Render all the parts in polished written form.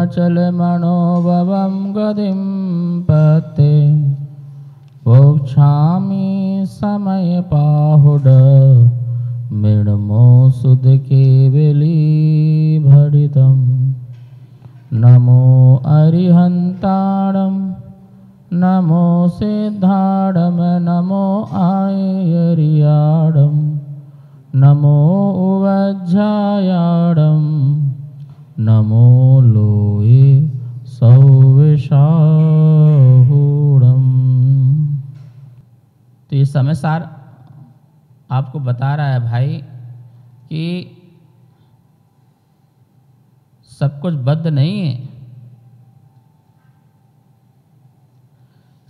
वचल मनोभवं गतिं पते मोक्षामि समय पाहुड मृण्मो सुध केवली भरितम नमो अरिहंताणम नमो सिद्धाणम नमो आयरियाणम नमो उवज्जायाणम नमो लोये सौविशाहूणम। तो ये समय सार आपको बता रहा है भाई कि सब कुछ बद्ध नहीं है,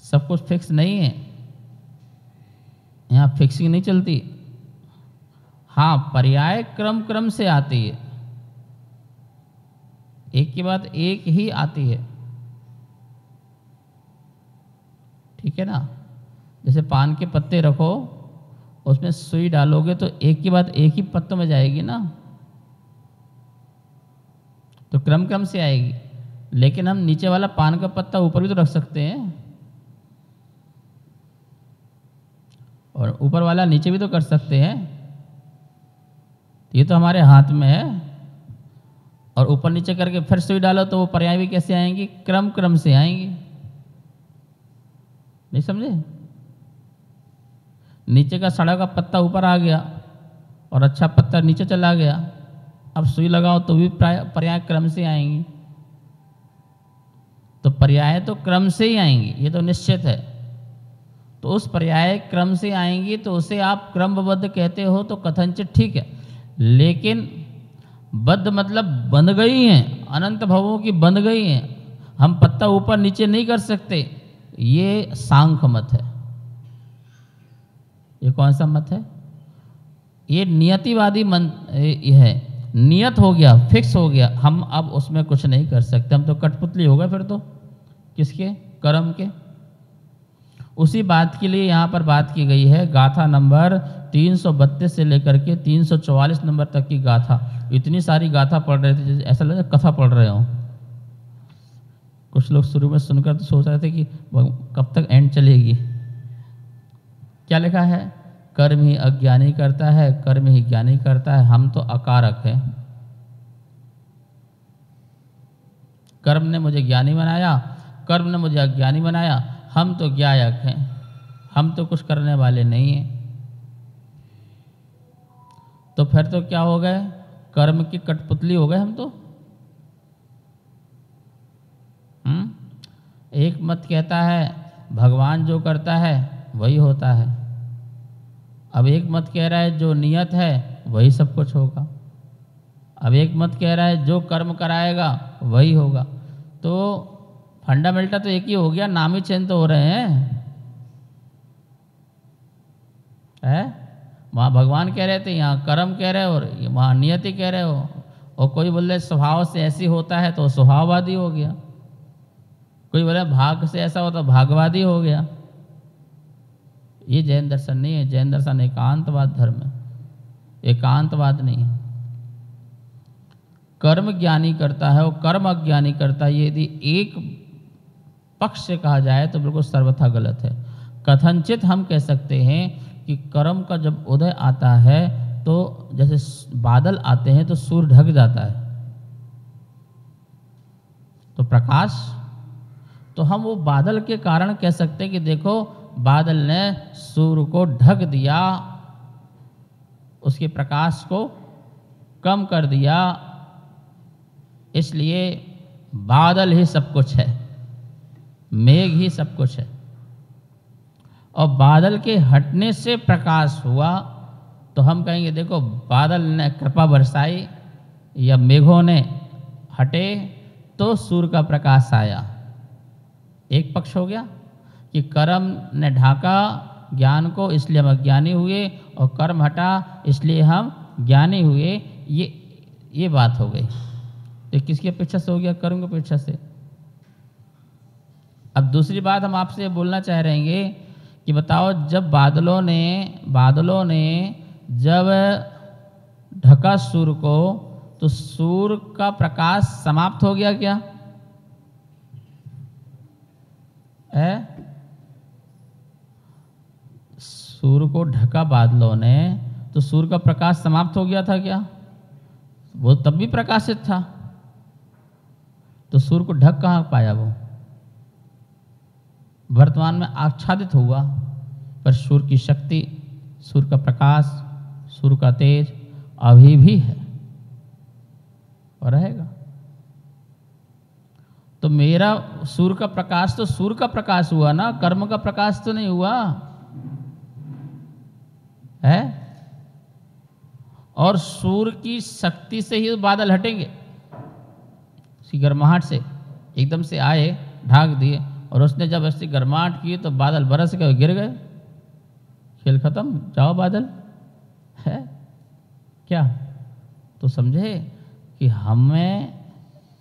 सब कुछ फिक्स नहीं है, यहाँ फिक्सिंग नहीं चलती। हाँ, पर्याय क्रम क्रम से आती है, एक के बाद एक ही आती है, ठीक है ना। जैसे पान के पत्ते रखो, उसमें सुई डालोगे तो एक के बाद एक ही पत्तों में जाएगी ना, तो क्रम क्रम से आएगी। लेकिन हम नीचे वाला पान का पत्ता ऊपर भी तो रख सकते हैं, और ऊपर वाला नीचे भी तो कर सकते हैं। ये तो हमारे हाथ में है, और ऊपर नीचे करके फिर सुई डालो तो वो पर्याय भी कैसे आएंगी, क्रम क्रम से आएंगी। नहीं समझे? नीचे का सड़ा का पत्ता ऊपर आ गया और अच्छा पत्ता नीचे चला गया, अब सुई लगाओ तो भी पर्याय क्रम से आएंगी। तो पर्याय तो क्रम से ही आएंगी, ये तो निश्चित है। तो उस पर्याय क्रम से आएंगी तो उसे आप क्रमबद्ध कहते हो तो कथनचित ठीक है, लेकिन बद्ध मतलब बंध गई हैं, अनंत भवों की बंध गई हैं, हम पत्ता ऊपर नीचे नहीं कर सकते, ये सांख्य मत है। ये कौन सा मत है? ये नियतिवादी है, नियत हो गया, फिक्स हो गया, हम अब उसमें कुछ नहीं कर सकते, हम तो कठपुतली हो गए फिर तो किसके, कर्म के। उसी बात के लिए यहाँ पर बात की गई है, गाथा नंबर 332 से लेकर के 344 नंबर तक की गाथा। इतनी सारी गाथा पढ़ रहे थे जैसे ऐसा लगा कथा पढ़ रहे हो। कुछ लोग शुरू में सुनकर तो सोच रहे थे कि कब तक एंड चलेगी। क्या लिखा है? कर्म ही अज्ञानी करता है, कर्म ही ज्ञानी करता है, हम तो अकारक हैं। कर्म ने मुझे ज्ञानी बनाया, कर्म ने मुझे अज्ञानी बनाया, हम तो ज्ञायक हैं, हम तो कुछ करने वाले नहीं हैं। तो फिर तो क्या हो गए, कर्म की कठपुतली हो गए हम तो। एक मत कहता है भगवान जो करता है वही होता है, अब एक मत कह रहा है जो नियत है वही सब कुछ होगा, अब एक मत कह रहा है जो कर्म कराएगा वही होगा। तो फंडामेंटल तो एक ही हो गया, नाम ही चेंज तो हो रहे हैं। वहाँ भगवान कह रहे थे, यहाँ कर्म कह रहे हो, और वहाँ नियति कह रहे हो, और कोई बोले स्वभाव से ऐसी होता है तो स्वभाववादी हो गया, कोई बोले भाग से ऐसा होता भागवादी हो गया। ये जैन दर्शन नहीं है, जैन दर्शन एकांतवाद धर्म है, एकांतवाद नहीं है। कर्म ज्ञानी करता है और कर्म अज्ञानी करता है, यदि एक पक्ष से कहा जाए तो बिल्कुल सर्वथा गलत है। कथनचित हम कह सकते हैं कि कर्म का जब उदय आता है तो जैसे बादल आते हैं तो सूर्य ढक जाता है, तो प्रकाश, तो हम वो बादल के कारण कह सकते हैं कि देखो बादल ने सूर्य को ढक दिया, उसके प्रकाश को कम कर दिया, इसलिए बादल ही सब कुछ है, मेघ ही सब कुछ है। और बादल के हटने से प्रकाश हुआ तो हम कहेंगे देखो बादल ने कृपा बरसाई या मेघों ने हटे तो सूर्य का प्रकाश आया। एक पक्ष हो गया कि कर्म ने ढाका ज्ञान को इसलिए हम अज्ञानी हुए, और कर्म हटा इसलिए हम ज्ञानी हुए, ये बात हो गई। तो किसकी अपेक्षा से हो गया? कर्म की अपेक्षा से। अब दूसरी बात हम आपसे बोलना चाह रहे हैं कि बताओ जब बादलों ने जब ढका सूर्य को तो सूर्य का प्रकाश समाप्त हो गया क्या? है? सूर्य को ढका बादलों ने, तो सूर्य का प्रकाश समाप्त हो गया था क्या? वो तब भी प्रकाशित था, तो सूर्य को ढक कहाँ पाया वो? वर्तमान में आच्छादित हुआ, पर सूर्य की शक्ति, सूर्य का प्रकाश, सूर्य का तेज अभी भी है और रहेगा। तो मेरा सूर्य का प्रकाश तो सूर्य का प्रकाश हुआ ना, कर्म का प्रकाश तो नहीं हुआ है। और सूर्य की शक्ति से ही बादल हटेंगे, उसकी गर्माहट से एकदम से आए, ढाक दिए, और उसने जब ऐसी गर्माहट की तो बादल बरस गए, गिर गए, खेल खत्म, जाओ बादल है क्या? तो समझे कि हमें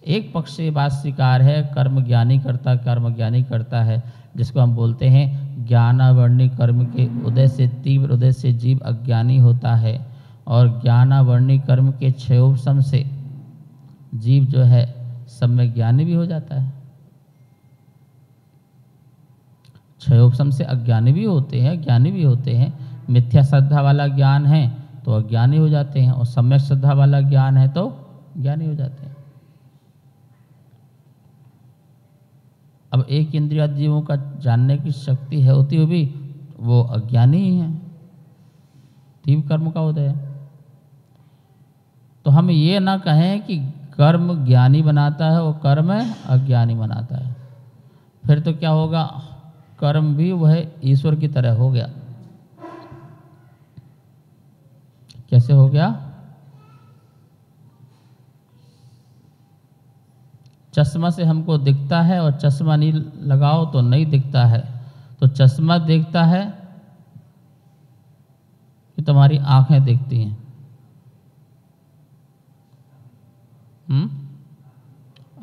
एक पक्ष से बात स्वीकार है, कर्म ज्ञानी करता, कर्म ज्ञानी करता है, जिसको हम बोलते हैं ज्ञानावर्णी कर्म के उदय से, तीव्र उदय से जीव अज्ञानी होता है, और ज्ञानावर्णी कर्म के क्षयोपशम से जीव जो है सब में ज्ञानी भी हो जाता है। क्षयोपशम से अज्ञानी भी होते हैं, ज्ञानी भी होते हैं। मिथ्या श्रद्धा वाला ज्ञान है तो अज्ञानी हो जाते हैं, और सम्यक श्रद्धा वाला ज्ञान है तो ज्ञानी हो जाते हैं। अब एक इंद्रिय जीवों का जानने की शक्ति है होती हुई भी वो अज्ञानी ही है, तीव्र कर्म का उदय है। तो हम ये ना कहें कि कर्म ज्ञानी बनाता है और कर्म अज्ञानी बनाता है, फिर तो क्या होगा, कर्म भी वह ईश्वर की तरह हो गया। कैसे हो गया? चश्मा से हमको दिखता है और चश्मा नहीं लगाओ तो नहीं दिखता है। तो चश्मा देखता है कि तुम्हारी आंखें देखती हैं?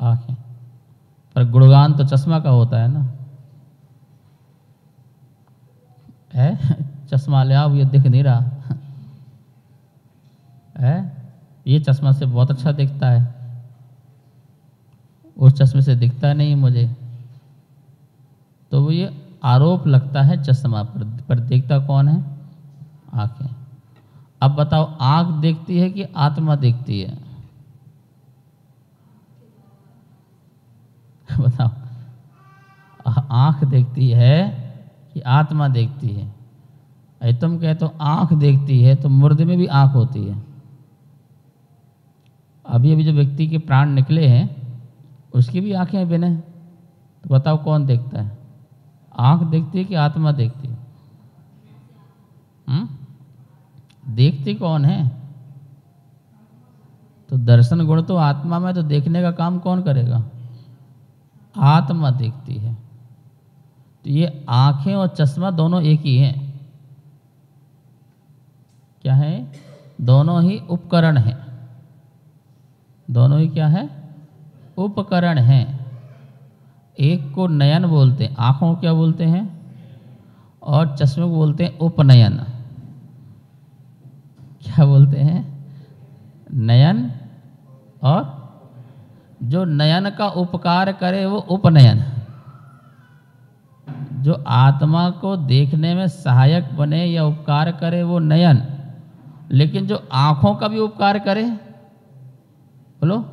आंखें, पर गुणगान तो चश्मा का होता है ना, है? चश्मा ले आओ, ये दिख नहीं रहा है, ये चश्मा से बहुत अच्छा दिखता है, उस चश्मे से दिखता नहीं मुझे। तो वो ये आरोप लगता है चश्मा पर देखता कौन है? आंखें। अब बताओ, आंख देखती है कि आत्मा देखती है? बताओ, आंख देखती है कि आत्मा देखती है? अरे तुम कहते हो आंख देखती है, तो मुर्दे में भी आंख होती है। अभी अभी जो व्यक्ति के प्राण निकले हैं उसकी भी आंखें बिना, तो बताओ कौन देखता है? आंख देखती है कि आत्मा देखती है? देखती कौन है? तो दर्शन गुण तो आत्मा में, तो देखने का काम कौन करेगा? आत्मा देखती है। तो ये आंखें और चश्मा दोनों एक ही हैं। क्या है? दोनों ही उपकरण हैं। दोनों ही क्या है? उपकरण हैं। एक को नयन बोलते हैं, आंखों को क्या बोलते हैं? और चश्मे को बोलते हैं उपनयन। क्या बोलते हैं? नयन, और जो नयन का उपकार करे वो उपनयन। जो आत्मा को देखने में सहायक बने या उपकार करे वो नयन। लेकिन जो आंखों का भी उपकार करे, बोलो,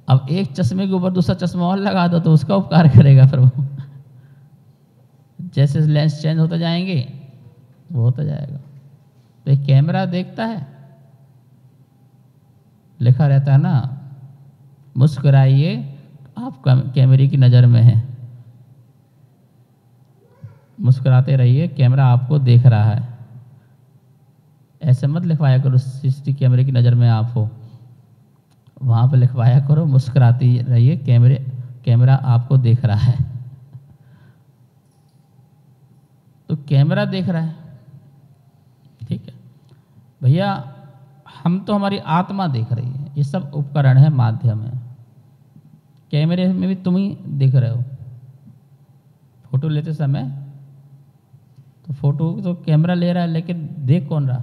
अब एक चश्मे के ऊपर दूसरा चश्मा और लगा दो तो उसका उपकार करेगा फिर वो। जैसे लेंस चेंज होते जाएंगे वो होता जाएगा। तो एक कैमरा देखता है, लिखा रहता है ना, मुस्कुराइए आप कैमरे की नज़र में हैं, मुस्कुराते रहिए, कैमरा आपको देख रहा है। ऐसे मत लिखवाया करो सीसीटीवी कैमरे की नज़र में आप हो, वहाँ पे लिखवाया करो मुस्कुराती रहिए, कैमरा आपको देख रहा है। तो कैमरा देख रहा है, ठीक है भैया, हम तो हमारी आत्मा देख रही है, ये सब उपकरण है, माध्यम है। कैमरे में भी तुम ही देख रहे हो। फोटो लेते समय तो फोटो तो कैमरा ले रहा है, लेकिन देख कौन रहा?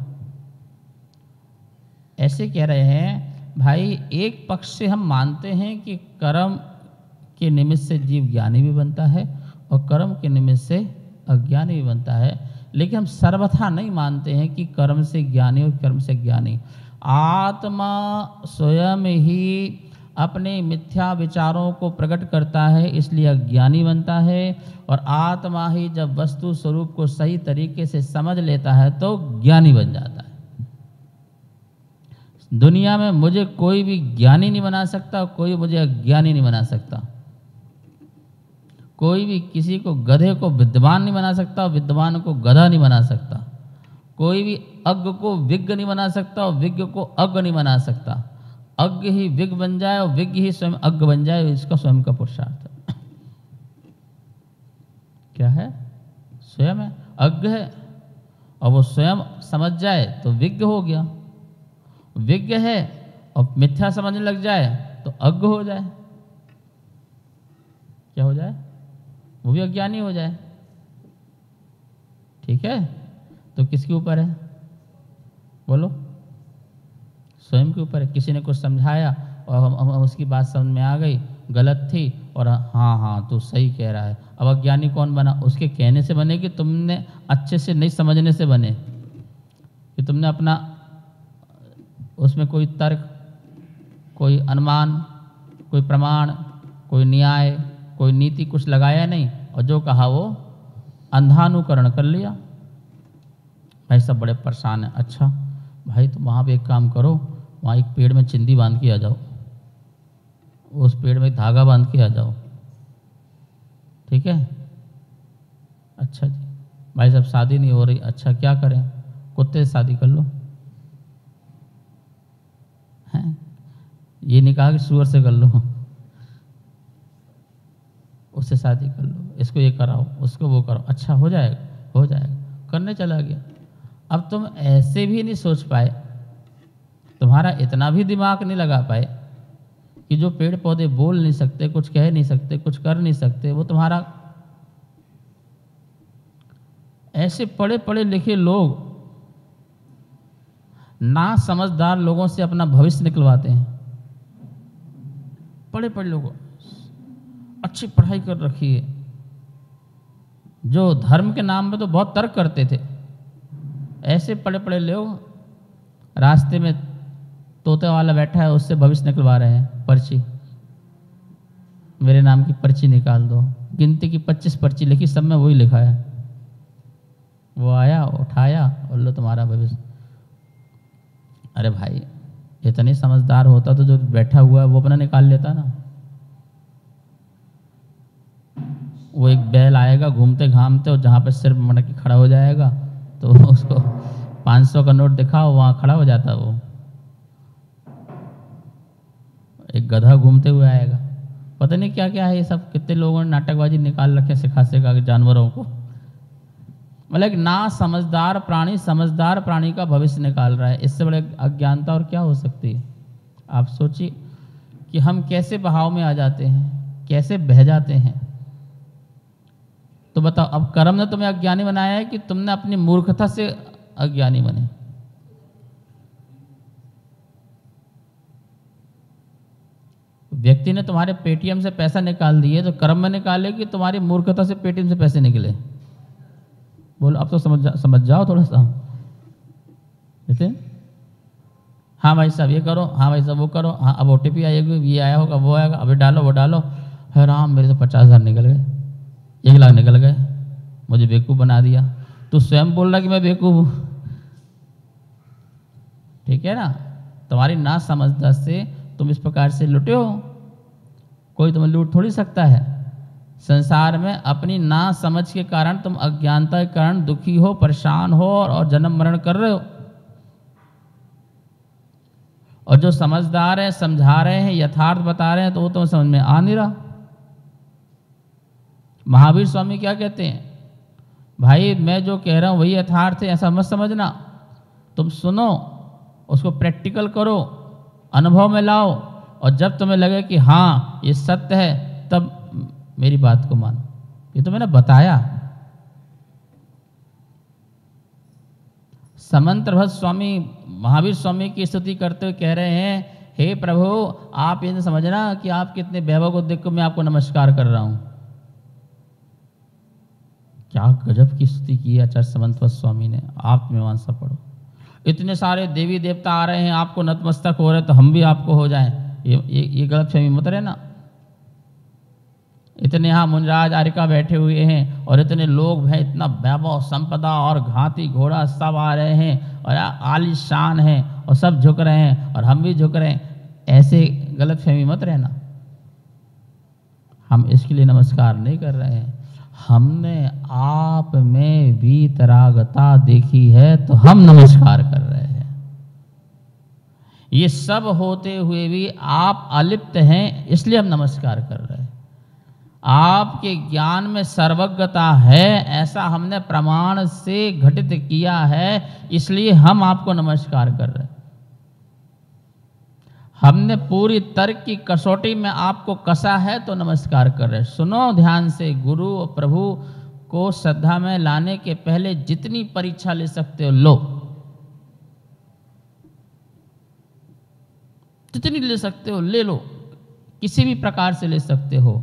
ऐसे कह रहे हैं भाई, एक पक्ष से हम मानते हैं कि कर्म के निमित्त से जीव ज्ञानी भी बनता है, और कर्म के निमित्त से अज्ञानी भी बनता है। लेकिन हम सर्वथा नहीं मानते हैं कि कर्म से ज्ञानी और कर्म से ज्ञानी। आत्मा स्वयं ही अपने मिथ्या विचारों को प्रकट करता है, इसलिए अज्ञानी बनता है। और आत्मा ही जब वस्तु स्वरूप को सही तरीके से समझ लेता है तो ज्ञानी बन जाता है। दुनिया में मुझे कोई भी ज्ञानी नहीं बना सकता, कोई मुझे अज्ञानी नहीं बना सकता। कोई भी किसी को गधे को विद्वान नहीं बना सकता और विद्वान को गधा नहीं बना सकता। कोई भी अज्ञ को विज्ञ नहीं बना सकता और विज्ञ को अज्ञ नहीं बना सकता। अज्ञ ही विज्ञ बन जाए और विज्ञ ही स्वयं अज्ञ बन जाए, इसका स्वयं का पुरुषार्थ है। क्या है? स्वयं है, अज्ञ है, और वो स्वयं समझ जाए तो विज्ञ हो गया। विज्ञ है और मिथ्या समझने लग जाए तो अज्ञ हो जाए। क्या हो जाए? वो भी अज्ञानी हो जाए। ठीक है, तो किसके ऊपर है? बोलो। स्वयं के ऊपर है। किसी ने कुछ समझाया और हम उसकी बात समझ में आ गई, गलत थी, और हाँ हाँ तू सही कह रहा है। अब अज्ञानी कौन बना? उसके कहने से बने कि तुमने अच्छे से नहीं समझने से बने, कि तुमने अपना उसमें कोई तर्क, कोई अनुमान, कोई प्रमाण, कोई न्याय, कोई नीति कुछ लगाया नहीं, और जो कहा वो अंधानुकरण कर लिया। भाई सब बड़े परेशान हैं। अच्छा भाई तो वहाँ पे एक काम करो, वहाँ एक पेड़ में चिंदी बांध के आ जाओ, उस पेड़ में धागा बांध के आ जाओ। ठीक है? अच्छा जी। भाई साहब शादी नहीं हो रही, अच्छा क्या करें? कुत्ते से शादी कर लो। हैं? ये नहीं कहा कि सुअर से कर लो, उससे शादी कर लो, इसको ये कराओ, उसको वो कराओ, अच्छा हो जाएगा, हो जाएगा, करने चला गया। अब तुम ऐसे भी नहीं सोच पाए, तुम्हारा इतना भी दिमाग नहीं लगा पाए कि जो पेड़ पौधे बोल नहीं सकते, कुछ कह नहीं सकते, कुछ कर नहीं सकते, वो तुम्हारा ऐसे पढ़े पढ़े लिखे लोग ना समझदार लोगों से अपना भविष्य निकलवाते हैं। पढ़े पढ़े लोगों, अच्छी पढ़ाई कर रखी है, जो धर्म के नाम पे तो बहुत तर्क करते थे, ऐसे पढ़े पढ़े लोग रास्ते में तोते वाला बैठा है, उससे भविष्य निकलवा रहे हैं। पर्ची, मेरे नाम की पर्ची निकाल दो। गिनती की 25 पर्ची लिखी, सब में वही लिखा है। वो आया, उठाया और लो तुम्हारा भविष्य। अरे भाई इतनी समझदार होता तो जो बैठा हुआ है वो अपना निकाल लेता ना। वो एक बैल आएगा घूमते घामते, और जहाँ पे सिर्फ मटक के खड़ा हो जाएगा तो उसको 500 का नोट दिखाओ, वहाँ खड़ा हो जाता वो। एक गधा घूमते हुए आएगा, पता नहीं क्या क्या है ये सब। कितने लोगों ने नाटकबाजी निकाल रखे सिखा सिखा के जानवरों को। मतलब ना समझदार प्राणी समझदार प्राणी का भविष्य निकाल रहा है। इससे बड़े अज्ञानता और क्या हो सकती है? आप सोचिए कि हम कैसे बहाव में आ जाते हैं, कैसे बह जाते हैं। तो बताओ, अब कर्म ने तुम्हें अज्ञानी बनाया है कि तुमने अपनी मूर्खता से अज्ञानी बने? व्यक्ति ने तुम्हारे पेटीएम से पैसा निकाल दिए तो कर्म में निकाले कि तुम्हारी मूर्खता से पेटीएम से पैसे निकले? बोलो, अब तो समझ जाओ थोड़ा सा। नितिन, हाँ भाई साहब ये करो, हाँ भाई साहब वो करो, हाँ अब OTP आएगी, ये आया होगा, वो आएगा, अभी डालो वो डालो। है राम, मेरे तो 50,000 निकल गए, 1 लाख निकल गए, मुझे बेवकूफ़ बना दिया। तू स्वयं बोल रहा कि मैं बेवकूफ़ हूँ। ठीक है ना? तुम्हारी ना समझदार से तुम इस प्रकार से लुटे हो। कोई तुम्हें लूट थोड़ी सकता है। संसार में अपनी ना समझ के कारण तुम अज्ञानता के कारण दुखी हो, परेशान हो और जन्म मरण कर रहे हो। और जो समझदार है, समझा रहे हैं, यथार्थ बता रहे हैं, तो वो तुम्हें समझ में आ नहीं रहा। महावीर स्वामी क्या कहते हैं? भाई मैं जो कह रहा हूँ वही यथार्थ है, ऐसा मत समझना। तुम सुनो, उसको प्रैक्टिकल करो, अनुभव में लाओ, और जब तुम्हें लगे कि हाँ ये सत्य है, तब मेरी बात को मानो। ये तो मैंने बताया। समंत्रभद्र स्वामी महावीर स्वामी की स्तुति करते हुए कह रहे हैं, हे प्रभु आप ये समझना कि आप कितने वैभव को देख कर मैं आपको नमस्कार कर रहा हूँ। क्या गजब की स्तुति की है आचार्य समंतवत स्वामी ने। आत्ममीमांसा पढ़ो। इतने सारे देवी देवता आ रहे हैं, आपको नतमस्तक हो रहे, तो हम भी आपको हो जाएं, ये गलत फहमी मत रहना। इतने यहाँ मुंजराज आरिका बैठे हुए हैं और इतने लोग हैं, इतना वैभव संपदा और घाती घोड़ा सब आ रहे हैं और आलीशान हैं और सब झुक रहे हैं और हम भी झुक रहे हैं, ऐसे गलत फहमी मत रहना। हम इसके लिए नमस्कार नहीं कर रहे हैं, हमने आप में वीतरागता देखी है तो हम नमस्कार कर रहे हैं। ये सब होते हुए भी आप अलिप्त हैं, इसलिए हम नमस्कार कर रहे हैं। आपके ज्ञान में सर्वज्ञता है, ऐसा हमने प्रमाण से घटित किया है, इसलिए हम आपको नमस्कार कर रहे हैं। हमने पूरी तर्क की कसौटी में आपको कसा है तो नमस्कार कर रहे हैं। सुनो ध्यान से, गुरु और प्रभु को श्रद्धा में लाने के पहले जितनी परीक्षा ले सकते हो लो, जितनी ले सकते हो ले लो, किसी भी प्रकार से ले सकते हो।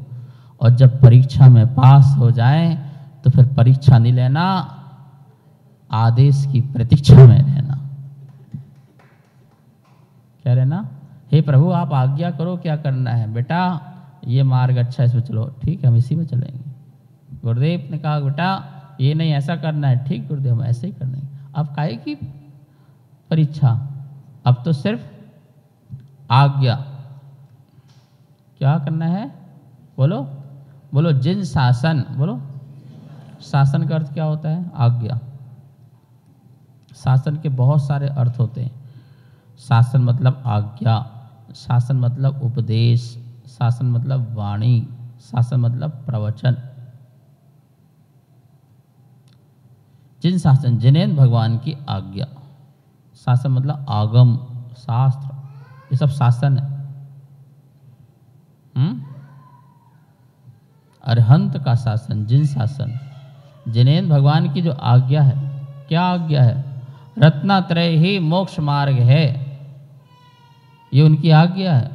और जब परीक्षा में पास हो जाए तो फिर परीक्षा नहीं लेना, आदेश की प्रतीक्षा में रहना। क्या रहना? हे प्रभु आप आज्ञा करो, क्या करना है बेटा, ये मार्ग अच्छा है, इसमें चलो, ठीक है हम इसी में चलेंगे। गुरुदेव ने कहा बेटा ये नहीं ऐसा करना है, ठीक गुरुदेव हम ऐसे ही करना है। अब काहे की परीक्षा, अब तो सिर्फ आज्ञा। क्या करना है? बोलो बोलो। जिन शासन, बोलो। शासन का अर्थ क्या होता है? आज्ञा। शासन के बहुत सारे अर्थ होते हैं। शासन मतलब आज्ञा, शासन मतलब उपदेश, शासन मतलब वाणी, शासन मतलब प्रवचन। जिन शासन, जिनेन्द्र भगवान की आज्ञा। शासन मतलब आगम, शास्त्र, ये सब शासन है। अरहंत का शासन, जिन शासन, जिनेन्द्र भगवान की जो आज्ञा है, क्या आज्ञा है? रत्नात्रय ही मोक्ष मार्ग है, ये उनकी आज्ञा है।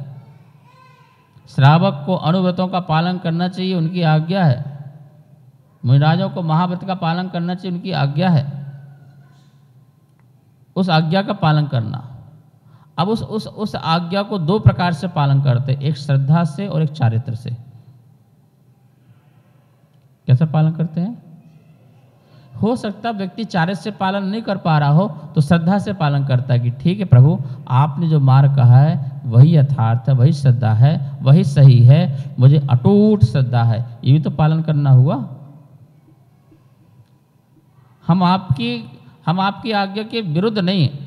श्रावक को अनुव्रतों का पालन करना चाहिए, उनकी आज्ञा है। मुनिराजों को महाव्रत का पालन करना चाहिए, उनकी आज्ञा है। उस आज्ञा का पालन करना। अब उस आज्ञा को दो प्रकार से पालन करते, एक श्रद्धा से और एक चारित्र से। कैसे पालन करते हैं? हो सकता व्यक्ति चारित्र से पालन नहीं कर पा रहा हो तो श्रद्धा से पालन करता है कि ठीक है प्रभु आपने जो मार्ग कहा है वही यथार्थ है, वही श्रद्धा है, वही सही है, मुझे अटूट श्रद्धा है, ये भी तो पालन करना हुआ। हम आपकी आज्ञा के विरुद्ध नहीं है।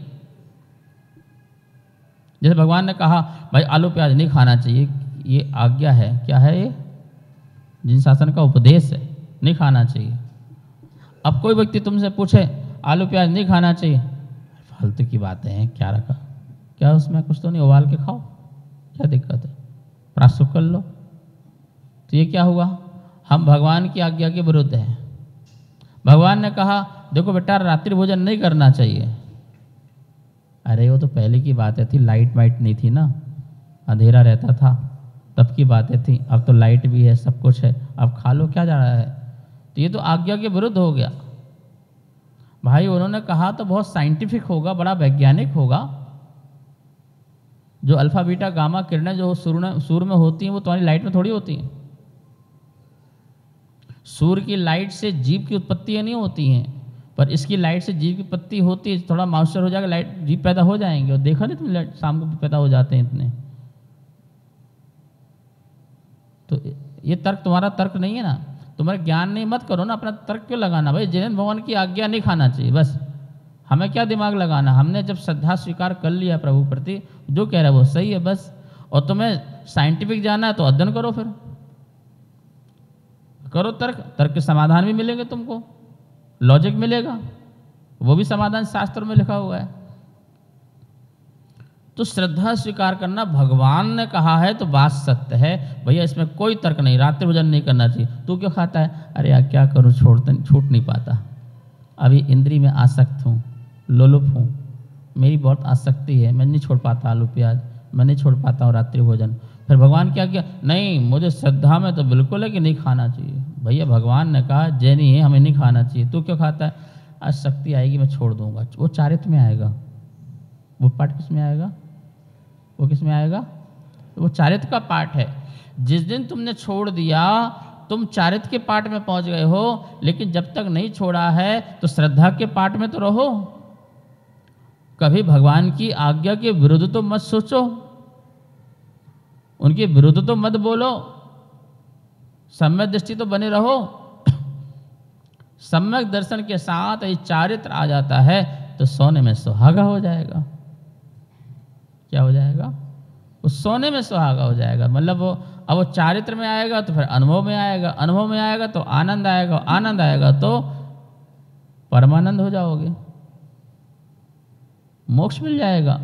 जैसे भगवान ने कहा भाई आलू प्याज नहीं खाना चाहिए, ये आज्ञा है, क्या है ये? जिन शासन का उपदेश है, नहीं खाना चाहिए। अब कोई व्यक्ति तुमसे पूछे आलू प्याज नहीं खाना चाहिए, फालतू की बातें हैं, क्या रखा, क्या उसमें कुछ तो नहीं, उबाल के खाओ, क्या दिक्कत है, प्रायश्चित कर लो। तो ये क्या हुआ? हम भगवान की आज्ञा के विरुद्ध हैं। भगवान ने कहा देखो बेटा रात्रि भोजन नहीं करना चाहिए। अरे वो तो पहले की बातें थी, लाइट वाइट नहीं थी ना, अंधेरा रहता था, तब की बातें थी। अब तो लाइट भी है, सब कुछ है, अब खा लो, क्या जा रहा है? तो ये तो आज्ञा के विरुद्ध हो गया। भाई उन्होंने कहा तो बहुत साइंटिफिक होगा, बड़ा वैज्ञानिक होगा। जो अल्फा बीटा गामा किरणें जो सूर्य में होती हैं वो तुम्हारी लाइट में थोड़ी होती हैं। सूर्य की लाइट से जीव की उत्पत्ति नहीं होती हैं, पर इसकी लाइट से जीव की उत्पत्ति होती है। थोड़ा मॉइस्चर हो जाएगा, लाइट जीव पैदा हो जाएंगे। और देखा नहीं तुम, लाइट शाम को भी पैदा हो जाते हैं इतने। तो ये तर्क तुम्हारा तर्क नहीं है ना, तुम्हारा ज्ञान नहीं, मत करो ना, अपना तर्क क्यों लगाना? भाई जिनेन्द्र भगवान की आज्ञा नहीं खाना चाहिए, बस। हमें क्या दिमाग लगाना? हमने जब श्रद्धा स्वीकार कर लिया प्रभु प्रति, जो कह रहा है वो सही है बस। और तुम्हें साइंटिफिक जाना है तो अध्ययन करो, फिर करो तर्क, तर्क के समाधान भी मिलेंगे तुमको, लॉजिक मिलेगा, वो भी समाधान शास्त्र में लिखा हुआ है। तो श्रद्धा स्वीकार करना, भगवान ने कहा है तो बात सत्य है भैया, इसमें कोई तर्क नहीं। रात्रि भोजन नहीं करना चाहिए, तू क्यों खाता है? अरे यार क्या करूँ, छूट नहीं पाता, अभी इंद्री में आसक्त हूँ, लोलुप हूँ, मेरी बहुत आसक्ति है, मैं नहीं छोड़ पाता आलू प्याज, मैं नहीं छोड़ पाता हूँ रात्रि भोजन। फिर भगवान क्या किया? नहीं मुझे श्रद्धा में तो बिल्कुल है कि नहीं खाना चाहिए, भैया भगवान ने कहा जैनी है हमें नहीं खाना चाहिए, तू क्यों खाता है? आज शक्ति आएगी मैं छोड़ दूंगा। वो चारित्र में आएगा। वो पाठ किस में आएगा? वो किस में आएगा? वो चारित्र का पाठ है। जिस दिन तुमने छोड़ दिया तुम चारित्र के पाठ में पहुंच गए हो, लेकिन जब तक नहीं छोड़ा है तो श्रद्धा के पाठ में तो रहो। कभी भगवान की आज्ञा के विरुद्ध तो मत सोचो, उनके विरुद्ध तो मत बोलो, सम्यक दृष्टि तो बने रहो। सम्यक दर्शन के साथ ये चारित्र आ जाता है तो सोने में सुहागा हो जाएगा। क्या हो जाएगा? वो सोने में सुहागा हो जाएगा। मतलब वो अब वो चारित्र में आएगा तो फिर अनुभव में आएगा, अनुभव में आएगा तो आनंद आएगा, आनंद आएगा तो परमानंद हो जाओगे, मोक्ष मिल जाएगा।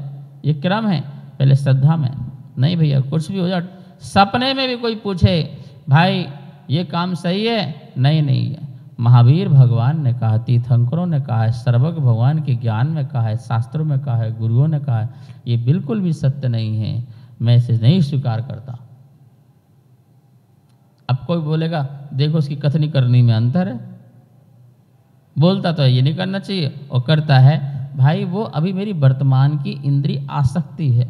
ये क्रम है। पहले श्रद्धा में नहीं भैया कुछ भी हो जाए, सपने में भी कोई पूछे भाई ये काम सही है, नहीं नहीं है। महावीर भगवान ने कहा, तीर्थंकरों ने कहा है, सर्वज्ञ भगवान के ज्ञान में कहा है, शास्त्रों में कहा है, गुरुओं ने कहा है, ये बिल्कुल भी सत्य नहीं है, मैं इसे नहीं स्वीकार करता। अब कोई बोलेगा देखो उसकी कथनी करनी में अंतर है, बोलता तो ये नहीं करना चाहिए और करता है। भाई वो अभी मेरी वर्तमान की इंद्रिय आसक्ति है।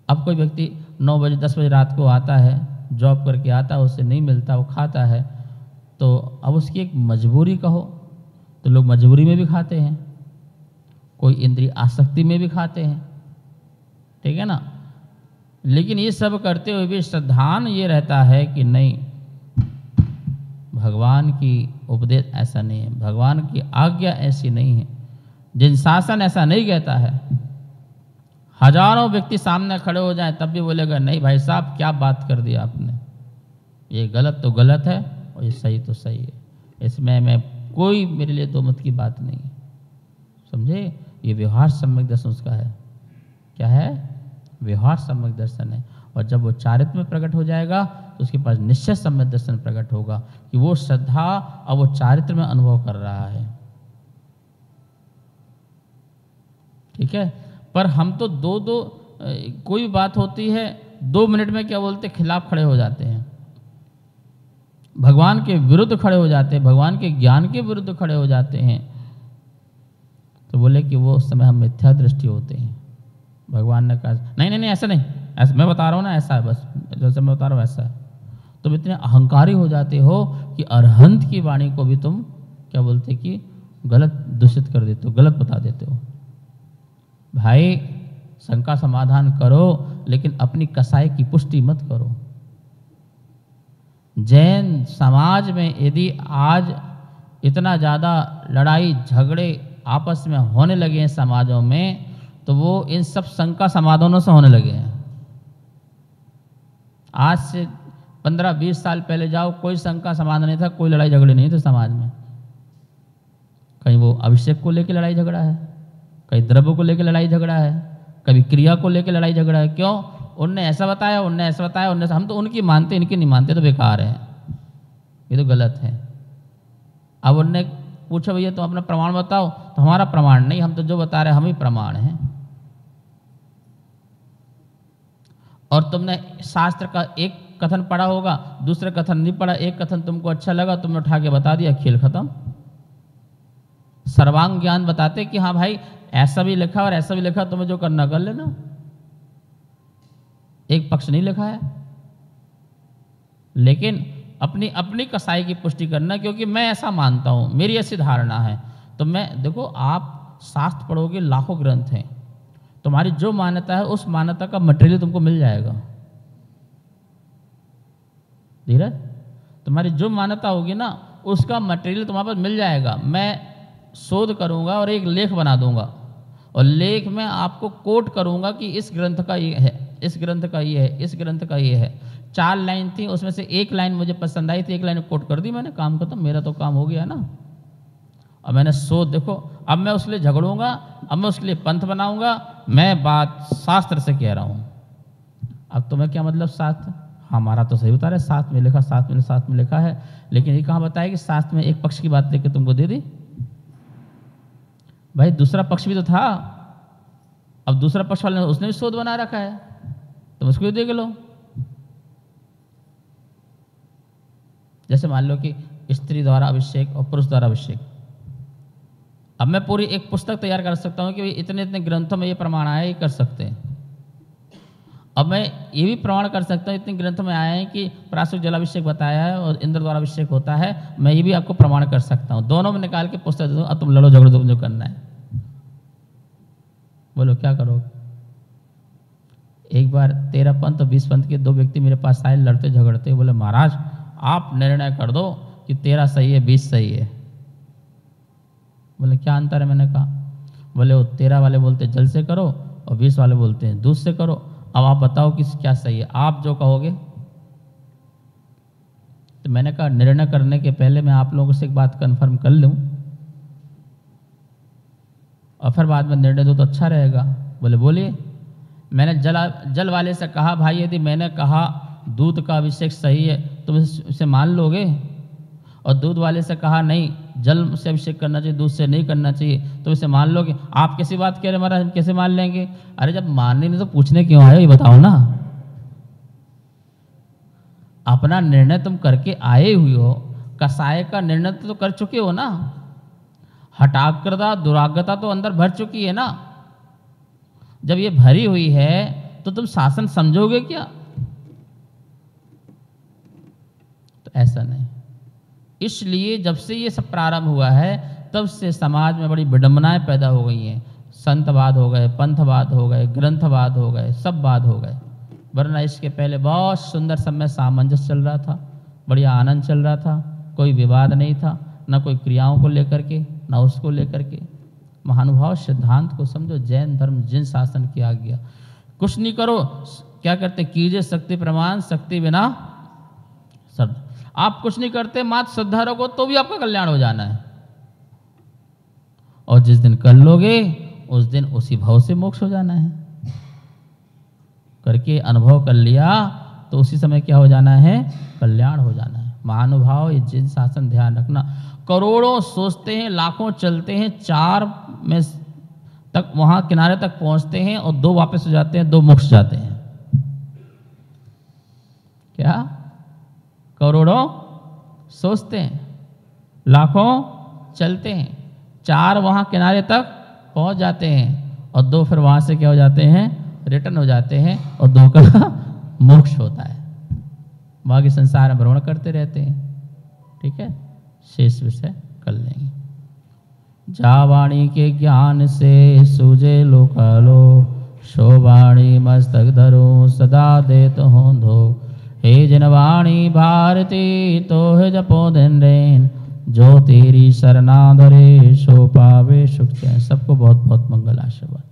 अब कोई व्यक्ति 9 बजे 10 बजे रात को आता है, जॉब करके आता है, उससे नहीं मिलता, वो खाता है, तो अब उसकी एक मजबूरी कहो तो लोग मजबूरी में भी खाते हैं, कोई इंद्रिय आसक्ति में भी खाते हैं, ठीक है ना। लेकिन ये सब करते हुए भी श्रद्धान ये रहता है कि नहीं, भगवान की उपदेश ऐसा नहीं है, भगवान की आज्ञा ऐसी नहीं है, जिन शासन ऐसा नहीं कहता है। हजारों व्यक्ति सामने खड़े हो जाएं तब भी बोलेगा नहीं भाई साहब क्या बात कर दिया आपने, ये गलत तो गलत है और ये सही तो सही है, इसमें मैं कोई मेरे लिए दो मत की बात नहीं है। समझे? ये व्यवहार सम्यक दर्शन उसका है। क्या है? व्यवहार सम्यक दर्शन है। और जब वो चारित्र में प्रकट हो जाएगा तो उसके पास निश्चय सम्यक दर्शन प्रकट होगा कि वो श्रद्धा अब वो चारित्र में अनुभव कर रहा है। ठीक है। पर हम तो दो कोई बात होती है 2 मिनट में क्या बोलते खिलाफ खड़े हो जाते हैं, भगवान के विरुद्ध खड़े हो जाते हैं, भगवान के ज्ञान के विरुद्ध खड़े हो जाते हैं। तो बोले कि वो उस समय हम मिथ्या दृष्टि होते हैं। भगवान ने कहा नहीं नहीं नहीं ऐसा नहीं, ऐसा मैं बता रहा हूँ ना, ऐसा है, बस जैसे मैं बता रहा हूँ ऐसा है। तुम इतने अहंकारी हो जाते हो कि अरहंत की वाणी को भी तुम क्या बोलते कि गलत दूषित कर देते हो, गलत बता देते हो। भाई शंका समाधान करो लेकिन अपनी कसाई की पुष्टि मत करो। जैन समाज में यदि आज इतना ज़्यादा लड़ाई झगड़े आपस में होने लगे हैं समाजों में, तो वो इन सब शंका समाधानों से होने लगे हैं। आज से 15-20 साल पहले जाओ, कोई शंका समाधान नहीं था, कोई लड़ाई झगड़े नहीं थे समाज में। कहीं वो अभिषेक को लेकर लड़ाई झगड़ा है, कहीं द्रव्य को लेकर लड़ाई झगड़ा है, कभी क्रिया को लेकर लड़ाई झगड़ा है। क्यों? उनने ऐसा बताया, उनने ऐसा बताया, उनने हम तो उनकी मानते, इनकी नहीं मानते, तो बेकार है, ये तो गलत है। अब उनने पूछा भैया तुम अपना प्रमाण बताओ, तो हमारा प्रमाण नहीं, हम तो जो बता रहे हैं हम ही प्रमाण हैं। और तुमने शास्त्र का एक कथन पढ़ा होगा, दूसरे कथन नहीं पढ़ा, एक कथन तुमको अच्छा लगा, तुमने उठा के बता दिया, खेल खत्म। सर्वांग ज्ञान बताते कि हाँ भाई ऐसा भी लिखा और ऐसा भी लिखा, तुम्हें जो करना कर लेना, एक पक्ष नहीं लिखा है। लेकिन अपनी अपनी कसाई की पुष्टि करना, क्योंकि मैं ऐसा मानता हूं, मेरी ऐसी धारणा है। तो मैं देखो, आप शास्त्र पढ़ोगे, लाखों ग्रंथ हैं, तुम्हारी जो मान्यता है उस मान्यता का मटेरियल तुमको मिल जाएगा। धीरज, तुम्हारी जो मान्यता होगी ना उसका मटेरियल तुम्हारे पास मिल जाएगा। मैं शोध करूंगा और एक लेख बना दूंगा, और लेख में आपको कोट करूंगा कि इस ग्रंथ का ये है, इस ग्रंथ का ये है, इस ग्रंथ का ये है। 4 लाइन थी, उसमें से एक लाइन मुझे पसंद आई थी, एक लाइन कोट कर दी मैंने, काम खत्म, मेरा तो काम हो गया ना। अब मैंने सोच, देखो अब मैं उसके लिए झगड़ूंगा, अब मैं उसके लिए पंथ बनाऊंगा, मैं बात शास्त्र से कह रहा हूं। अब तुम्हें क्या मतलब शास्त्र, हमारा तो सही बता रहे, शास्त्र में लिखा, शास्त्र में लिखा है, लेकिन ये कहाँ बताया कि शास्त्र में एक पक्ष की बात लेके तुमको दे दी। भाई दूसरा पक्ष भी तो था, अब दूसरा पक्ष वाले ने उसने भी शोध बना रखा है, तुम उसको देख लो। जैसे मान लो कि स्त्री द्वारा अभिषेक और पुरुष द्वारा अभिषेक। अब मैं पूरी एक पुस्तक तैयार कर सकता हूँ कि इतने इतने ग्रंथों में ये प्रमाण आया, ये कर सकते हैं। अब मैं ये भी प्रमाण कर सकता हूँ, इतने ग्रंथों में आया है कि प्राशुक जलाभिषेक बताया है और इंद्र द्वारा अभिषेक होता है, मैं ये भी आपको प्रमाण कर सकता हूँ। दोनों में निकाल के पुस्तक दे दूँ, अब तुम लड़ो झगड़ो, तुम जो करना है। बोलो क्या करो। एक बार 13 पंथ और 20 पंथ के 2 व्यक्ति मेरे पास आए, लड़ते झगड़ते, बोले महाराज आप निर्णय कर दो कि 13 सही है 20 सही है। बोले क्या अंतर है? मैंने कहा, बोले वो 13 वाले बोलते जल से करो और 20 वाले बोलते हैं दूध से करो। अब आप बताओ कि क्या सही है, आप जो कहोगे। तो मैंने कहा निर्णय करने के पहले मैं आप लोगों से एक बात कंफर्म कर लूं और फिर बाद में निर्णय दो तो अच्छा रहेगा। बोले बोलिए। मैंने जल वाले से कहा भाई यदि मैंने कहा दूध का अभिषेक सही है तुम इसे मान लोगे? और दूध वाले से कहा नहीं जल से अभिषेक करना चाहिए, दूध से नहीं करना चाहिए, तो इसे मान लोगे? आप कैसी बात कह रहे महाराज, हम कैसे मान लेंगे? अरे जब मानने नहीं तो पूछने क्यों आए, ये बताओ ना। अपना निर्णय तुम करके आए हुए हो, कसाय का निर्णय तो कर चुके हो ना। हठाकृता दुराग्रता तो अंदर भर चुकी है ना। जब ये भरी हुई है तो तुम शासन समझोगे क्या? तो ऐसा नहीं। इसलिए जब से ये सब प्रारंभ हुआ है तब से समाज में बड़ी विडंबनाएं पैदा हो गई हैं। संतवाद हो गए, पंथवाद हो गए, ग्रंथवाद हो गए, सब वाद हो गए। वरना इसके पहले बहुत सुंदर समय सामंजस्य चल रहा था, बढ़िया आनंद चल रहा था, कोई विवाद नहीं था, न कोई क्रियाओं को लेकर के न उसको लेकर के। महानुभाव सिद्धांत को समझो, जैन धर्म जिन शासन किया गया। कुछ नहीं करो, क्या करते? कीजिए शक्ति प्रमाण, शक्ति बिना शब्द। आप कुछ नहीं करते, मात्र श्रद्धा रखो तो भी आपका कल्याण हो जाना है। और जिस दिन कर लोगे उस दिन उसी भाव से मोक्ष हो जाना है। करके अनुभव कर लिया तो उसी समय क्या हो जाना है? कल्याण हो जाना है। महानुभाव ये जिन शासन ध्यान रखना। करोड़ों सोचते हैं, लाखों चलते हैं, 4 में तक वहां किनारे तक पहुंचते हैं और 2 वापस हो जाते हैं, 2 मोक्ष जाते हैं। क्या? करोड़ों सोचते हैं, लाखों चलते हैं, 4 वहां किनारे तक पहुंच जाते हैं और 2 फिर वहां से क्या हो जाते हैं? रिटर्न हो जाते हैं और 2 का मोक्ष होता है। बाकी संसार में भ्रमण करते रहते हैं। ठीक है, शेष विषय कर लेंगे। जा वाणी के ज्ञान से सूझे लोकालो, शो वाणी मस्तक धरो सदा देत हो धो। हे जिन वाणी भारती तो है जपो दिन रेन, जो तेरी शरणा धरे सो पावे सुख चैन। सबको बहुत बहुत मंगल आशीर्वाद।